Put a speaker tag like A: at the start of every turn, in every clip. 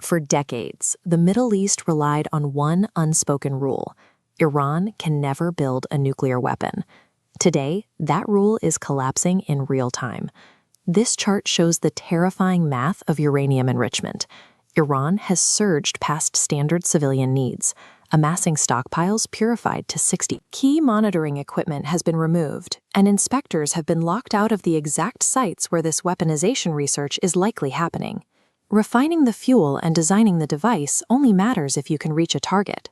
A: For decades, the Middle East relied on one unspoken rule: Iran can never build a nuclear weapon. Today, that rule is collapsing in real time. This chart shows the terrifying math of uranium enrichment. Iran has surged past standard civilian needs, amassing stockpiles purified to 60. Key monitoring equipment has been removed, and inspectors have been locked out of the exact sites where this weaponization research is likely happening. Refining the fuel and designing the device only matters if you can reach a target.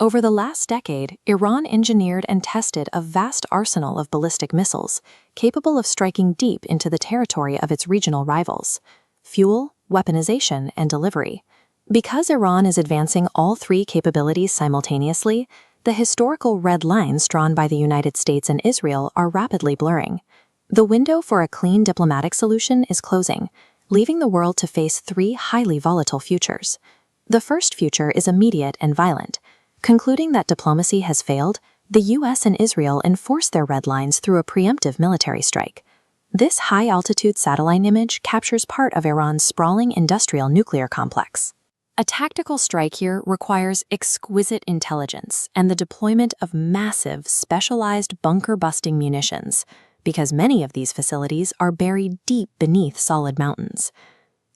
A: Over the last decade, Iran engineered and tested a vast arsenal of ballistic missiles, capable of striking deep into the territory of its regional rivals: fuel, weaponization, and delivery. Because Iran is advancing all three capabilities simultaneously, the historical red lines drawn by the United States and Israel are rapidly blurring. The window for a clean diplomatic solution is closing, leaving the world to face three highly volatile futures. The first future is immediate and violent. Concluding that diplomacy has failed, the US and Israel enforce their red lines through a preemptive military strike. This high-altitude satellite image captures part of Iran's sprawling industrial nuclear complex. A tactical strike here requires exquisite intelligence and the deployment of massive, specialized bunker-busting munitions, because many of these facilities are buried deep beneath solid mountains.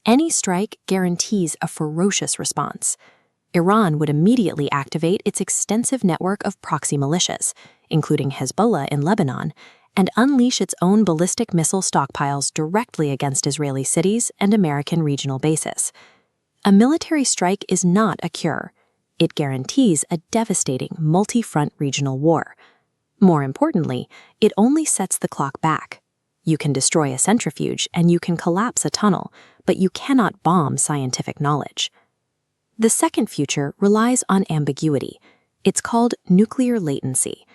A: Any strike guarantees a ferocious response. Iran would immediately activate its extensive network of proxy militias, including Hezbollah in Lebanon, and unleash its own ballistic missile stockpiles directly against Israeli cities and American regional bases. A military strike is not a cure. It guarantees a devastating multi-front regional war. More importantly, it only sets the clock back. You can destroy a centrifuge and you can collapse a tunnel, but you cannot bomb scientific knowledge. The second future relies on ambiguity. It's called nuclear latency.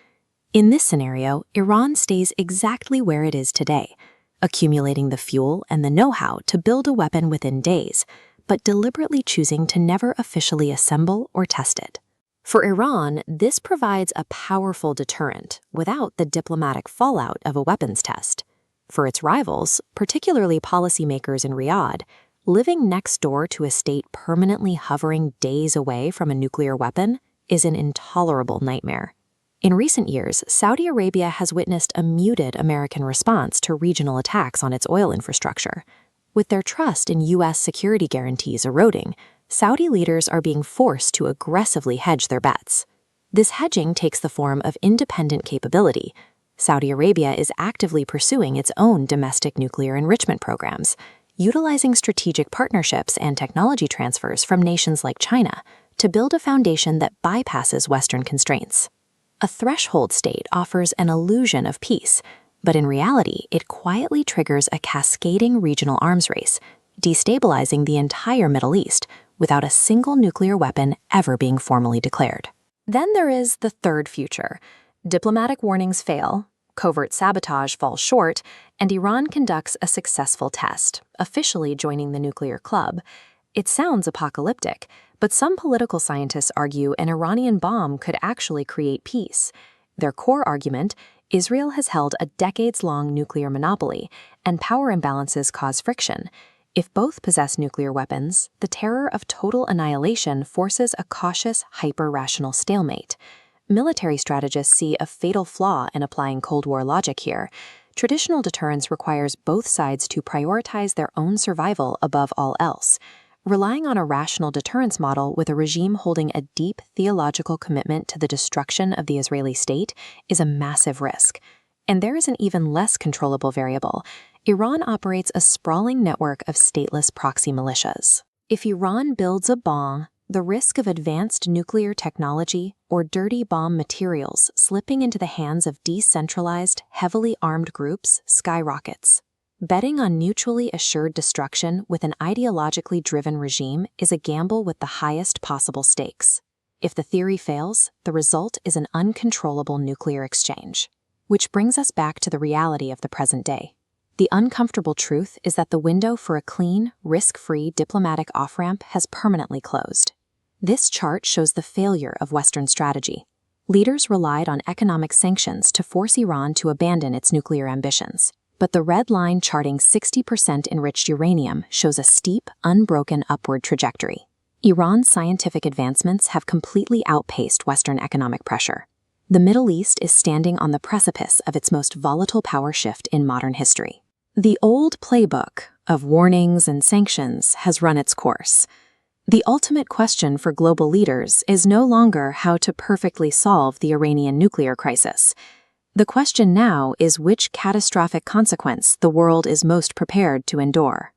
A: In this scenario, Iran stays exactly where it is today, accumulating the fuel and the know-how to build a weapon within days, but deliberately choosing to never officially assemble or test it. For Iran, this provides a powerful deterrent without the diplomatic fallout of a weapons test. For its rivals, particularly policymakers in Riyadh, living next door to a state permanently hovering days away from a nuclear weapon is an intolerable nightmare. In recent years, Saudi Arabia has witnessed a muted American response to regional attacks on its oil infrastructure. With their trust in U.S. security guarantees eroding, Saudi leaders are being forced to aggressively hedge their bets. This hedging takes the form of independent capability. Saudi Arabia is actively pursuing its own domestic nuclear enrichment programs, utilizing strategic partnerships and technology transfers from nations like China to build a foundation that bypasses Western constraints. A threshold state offers an illusion of peace, but in reality, it quietly triggers a cascading regional arms race, destabilizing the entire Middle East without a single nuclear weapon ever being formally declared. Then there is the third future. Diplomatic warnings fail, covert sabotage falls short, and Iran conducts a successful test, officially joining the nuclear club. It sounds apocalyptic, but some political scientists argue an Iranian bomb could actually create peace. Their core argument: Israel has held a decades-long nuclear monopoly, and power imbalances cause friction. If both possess nuclear weapons, the terror of total annihilation forces a cautious, hyper-rational stalemate. Military strategists see a fatal flaw in applying Cold War logic here. Traditional deterrence requires both sides to prioritize their own survival above all else. Relying on a rational deterrence model with a regime holding a deep theological commitment to the destruction of the Israeli state is a massive risk. And there is an even less controllable variable. Iran operates a sprawling network of stateless proxy militias. If Iran builds a bomb, the risk of advanced nuclear technology or dirty bomb materials slipping into the hands of decentralized, heavily armed groups skyrockets. Betting on mutually assured destruction with an ideologically driven regime is a gamble with the highest possible stakes. If the theory fails, the result is an uncontrollable nuclear exchange. Which brings us back to the reality of the present day. The uncomfortable truth is that the window for a clean, risk-free diplomatic off-ramp has permanently closed. This chart shows the failure of Western strategy. Leaders relied on economic sanctions to force Iran to abandon its nuclear ambitions. But the red line charting 60% enriched uranium shows a steep, unbroken upward trajectory. Iran's scientific advancements have completely outpaced Western economic pressure. The Middle East is standing on the precipice of its most volatile power shift in modern history. The old playbook of warnings and sanctions has run its course. The ultimate question for global leaders is no longer how to perfectly solve the Iranian nuclear crisis. The question now is which catastrophic consequence the world is most prepared to endure.